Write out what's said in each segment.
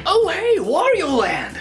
Oh hey, Wario Land!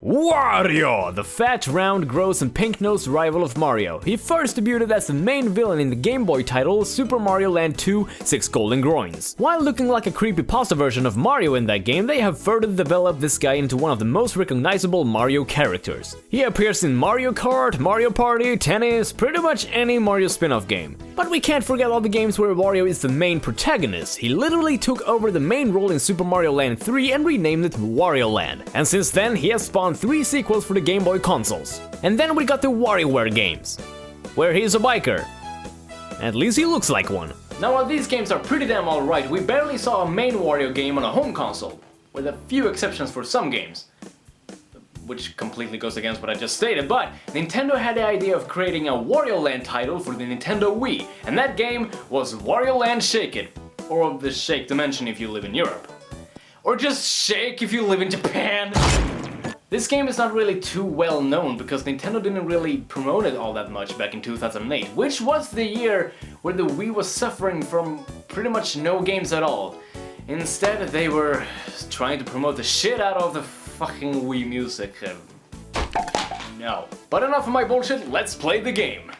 Wario! The fat, round, gross and pink-nosed rival of Mario. He first debuted as the main villain in the Game Boy title Super Mario Land 2 Six Golden Groins. While looking like a creepypasta version of Mario in that game, they have further developed this guy into one of the most recognizable Mario characters. He appears in Mario Kart, Mario Party, Tennis, pretty much any Mario spin-off game. But we can't forget all the games where Wario is the main protagonist. He literally took over the main role in Super Mario Land 3 and renamed it Wario Land. And since then, he has spawned 3 sequels for the Game Boy consoles. And then we got the WarioWare games, where he's a biker. At least he looks like one. Now while these games are pretty damn alright, we barely saw a main Wario game on a home console, with a few exceptions for some games. Which completely goes against what I just stated, but Nintendo had the idea of creating a Wario Land title for the Nintendo Wii, and that game was Wario Land Shake It, or the Shake Dimension if you live in Europe. Or just Shake if you live in Japan! This game is not really too well known because Nintendo didn't really promote it all that much back in 2008, which was the year where the Wii was suffering from pretty much no games at all. Instead, they were trying to promote the shit out of the fucking Wii music. No. But enough of my bullshit, let's play the game.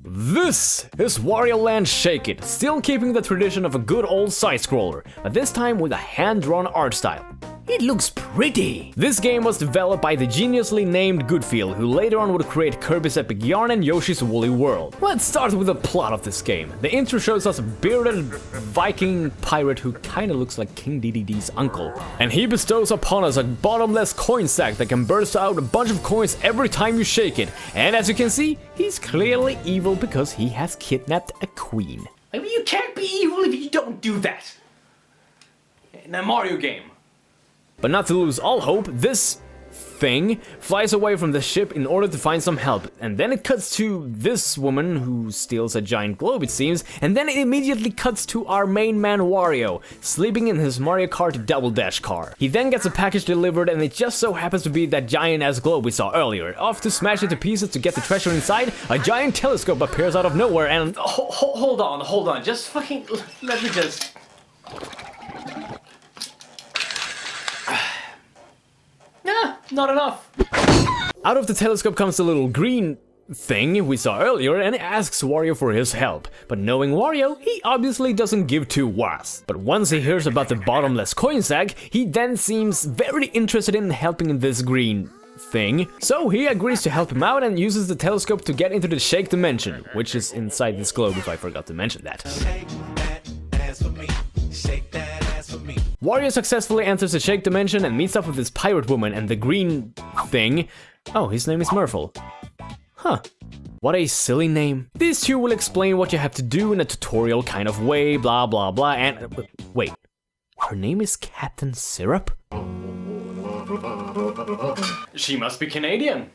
This is Wario Land Shake It, still keeping the tradition of a good old side-scroller, but this time with a hand-drawn art style. It looks pretty! This game was developed by the geniusly named Goodfield, who later on would create Kirby's Epic Yarn and Yoshi's Woolly World. Let's start with the plot of this game. The intro shows us a bearded Viking pirate who kinda looks like King Dedede's uncle. And he bestows upon us a bottomless coin sack that can burst out a bunch of coins every time you shake it. And as you can see, he's clearly evil because he has kidnapped a queen. I mean, you can't be evil if you don't do that! In a Mario game. But not to lose all hope, this thing flies away from the ship in order to find some help, and then it cuts to this woman who steals a giant globe it seems, and then it immediately cuts to our main man Wario, sleeping in his Mario Kart Double Dash car. He then gets a package delivered and it just so happens to be that giant ass globe we saw earlier. Off to smash it to pieces to get the treasure inside, a giant telescope appears out of nowhere and... Hold on, just fucking... let me just... Nah, not enough. Out of the telescope comes the little green thing we saw earlier and asks Wario for his help. But knowing Wario, he obviously doesn't give two was. But once he hears about the bottomless coin sack, he then seems very interested in helping this green thing. So he agrees to help him out and uses the telescope to get into the Shake Dimension, which is inside this globe if I forgot to mention that. Wario successfully enters the Shake Dimension and meets up with this pirate woman and the green thing. Oh, his name is Murphle. Huh. What a silly name. These two will explain what you have to do in a tutorial kind of way, blah blah blah, and... wait. Her name is Captain Syrup? She must be Canadian.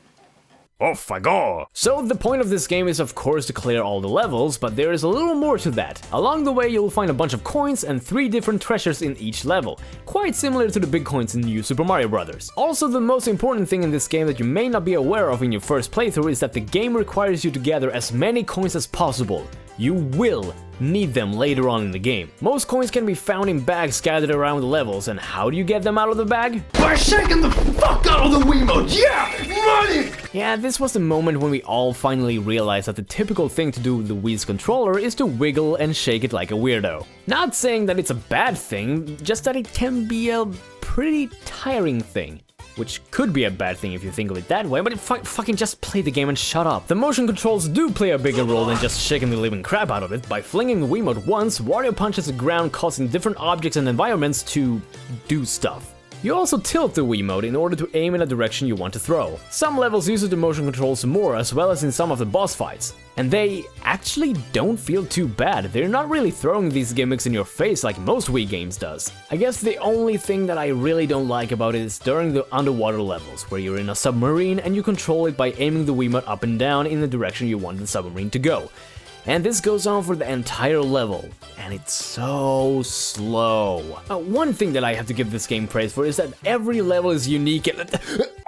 Off I go! So the point of this game is of course to clear all the levels, but there is a little more to that. Along the way you'll find a bunch of coins and 3 different treasures in each level, quite similar to the big coins in New Super Mario Bros. Also, the most important thing in this game that you may not be aware of in your first playthrough is that the game requires you to gather as many coins as possible. you will need them later on in the game. Most coins can be found in bags scattered around the levels, and how do you get them out of the bag? By shaking the fuck out of the Wiimote, yeah! Money! Yeah, this was the moment when we all finally realized that the typical thing to do with the Wii's controller is to wiggle and shake it like a weirdo. Not saying that it's a bad thing, just that it can be a pretty tiring thing. Which could be a bad thing if you think of it that way, but fucking just play the game and shut up. The motion controls do play a bigger role than just shaking the living crap out of it. By flinging the Wiimote once, Wario punches the ground, causing different objects and environments to do stuff. You also tilt the Wiimote in order to aim in a direction you want to throw. Some levels use the motion controls more, as well as in some of the boss fights. And they actually don't feel too bad. They're not really throwing these gimmicks in your face like most Wii games does. I guess the only thing that I really don't like about it is during the underwater levels, where you're in a submarine and you control it by aiming the Wiimote up and down in the direction you want the submarine to go. And this goes on for the entire level, and it's so slow. One thing that I have to give this game praise for is that every level is unique and...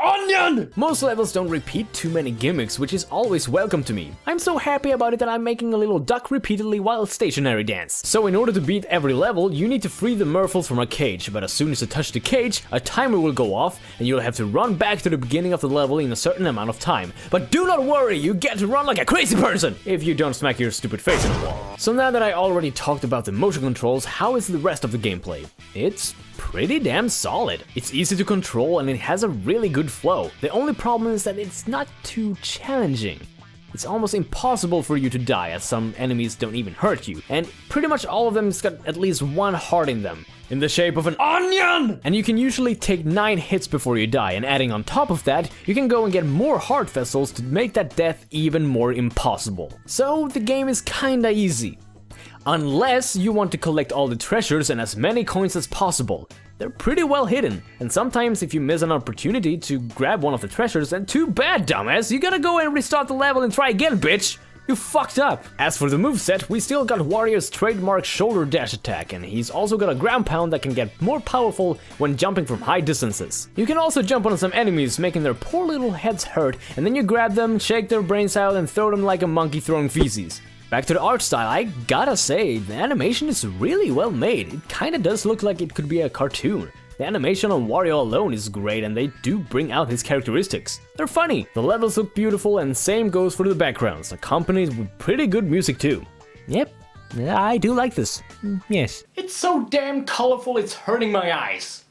Onion! Most levels don't repeat too many gimmicks, which is always welcome to me. I'm so happy about it that I'm making a little duck repeatedly while stationary dance. So in order to beat every level, you need to free the Merfolk from a cage, but as soon as you touch the cage, a timer will go off, and you'll have to run back to the beginning of the level in a certain amount of time. But do not worry, you get to run like a crazy person, if you don't smack your stupid face in the wall. So now that I already talked about the motion controls, how is the rest of the gameplay? It's pretty damn solid. It's easy to control and it has a really good flow. The only problem is that it's not too challenging. It's almost impossible for you to die, as some enemies don't even hurt you, and pretty much all of them's got at least one heart in them, in the shape of an onion! And you can usually take 9 hits before you die, and adding on top of that, you can go and get more heart vessels to make that death even more impossible. So the game is kinda easy. Unless you want to collect all the treasures and as many coins as possible. They're pretty well hidden, and sometimes if you miss an opportunity to grab one of the treasures, then too bad, dumbass, you gotta go and restart the level and try again, bitch! You fucked up! As for the moveset, we still got Wario's trademark shoulder dash attack, and he's also got a ground pound that can get more powerful when jumping from high distances. You can also jump on some enemies, making their poor little heads hurt, and then you grab them, shake their brains out, and throw them like a monkey throwing feces. Back to the art style, I gotta say, the animation is really well made. It kinda does look like it could be a cartoon. The animation on Wario alone is great, and they do bring out his characteristics. They're funny, the levels look beautiful, and same goes for the backgrounds, accompanied with pretty good music too. Yep, I do like this. Yes. It's so damn colorful it's hurting my eyes.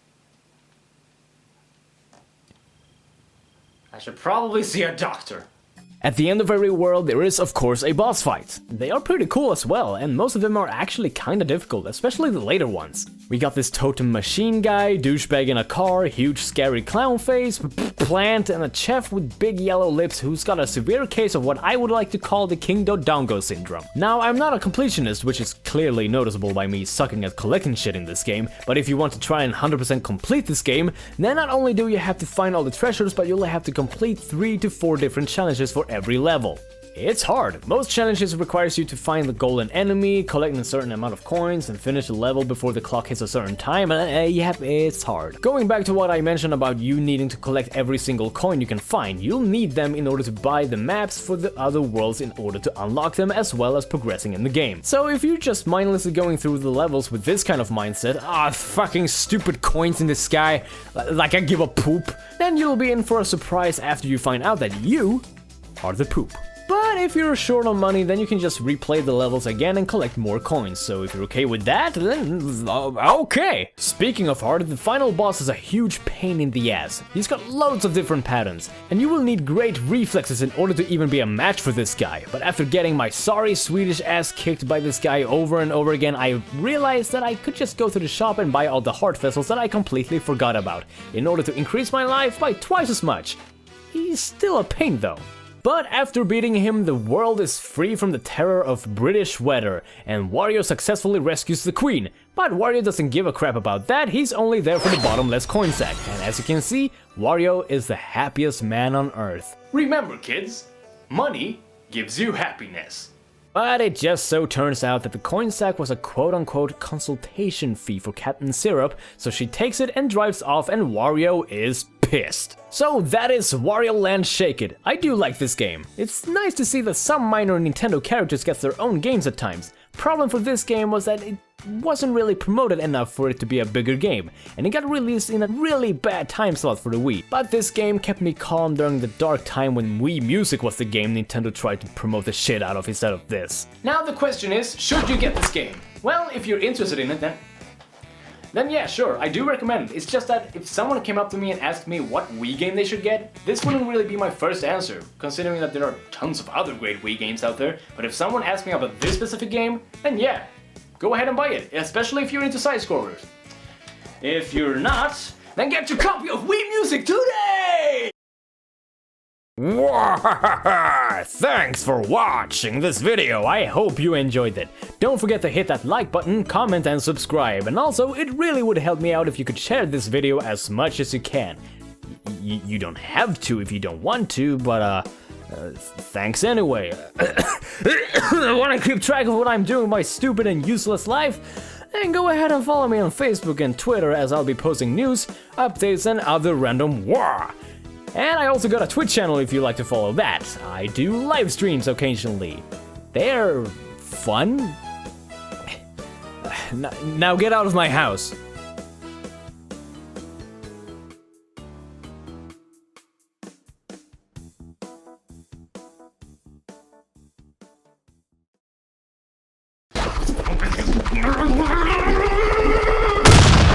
I should probably see a doctor. At the end of every world, there is of course a boss fight. They are pretty cool as well, and most of them are actually kinda difficult, especially the later ones. We got this totem machine guy, douchebag in a car, huge scary clown face, plant, and a chef with big yellow lips who's got a severe case of what I would like to call the King Dodongo syndrome. Now, I'm not a completionist, which is clearly noticeable by me sucking at collecting shit in this game, but if you want to try and 100% complete this game, then not only do you have to find all the treasures, but you'll have to complete 3 to 4 different challenges for every level. It's hard. Most challenges requires you to find the golden enemy, collect a certain amount of coins, and finish the level before the clock hits a certain time, yeah, it's hard. Going back to what I mentioned about you needing to collect every single coin you can find, you'll need them in order to buy the maps for the other worlds in order to unlock them, as well as progressing in the game. So if you're just mindlessly going through the levels with this kind of mindset, fucking stupid coins in the sky, like I give a poop, then you'll be in for a surprise after you find out that you are the poop. But if you're short on money, then you can just replay the levels again and collect more coins, so if you're okay with that, then okay! Speaking of hard, the final boss is a huge pain in the ass. He's got loads of different patterns, and you will need great reflexes in order to even be a match for this guy. But after getting my sorry Swedish ass kicked by this guy over and over again, I realized that I could just go to the shop and buy all the heart vessels that I completely forgot about, in order to increase my life by twice as much. He's still a pain though. But after beating him, the world is free from the terror of British weather, and Wario successfully rescues the Queen. But Wario doesn't give a crap about that, he's only there for the bottomless coin sack, and as you can see, Wario is the happiest man on Earth. Remember kids, money gives you happiness. But it just so turns out that the coin sack was a quote-unquote consultation fee for Captain Syrup, so she takes it and drives off and Wario is pissed. So that is Wario Land Shake It. I do like this game. It's nice to see that some minor Nintendo characters get their own games at times. Problem for this game was that it wasn't really promoted enough for it to be a bigger game, and it got released in a really bad time slot for the Wii. But this game kept me calm during the dark time when Wii Music was the game Nintendo tried to promote the shit out of instead of this. Now the question is, should you get this game? Well, if you're interested in it, then yeah, sure, I do recommend it. It's just that if someone came up to me and asked me what Wii game they should get, this wouldn't really be my first answer, considering that there are tons of other great Wii games out there. But if someone asked me about this specific game, then yeah, go ahead and buy it, especially if you're into side-scrollers. If you're not, then get your copy of Wii Music today! Thanks for watching this video, I hope you enjoyed it. Don't forget to hit that like button, comment and subscribe, and also it really would help me out if you could share this video as much as you can. You don't have to if you don't want to, but thanks anyway. Want to keep track of what I'm doing with my stupid and useless life? Then go ahead and follow me on Facebook and Twitter as I'll be posting news, updates and other random war. And I also got a Twitch channel if you'd like to follow that. I do live streams occasionally. They're fun. Now get out of my house.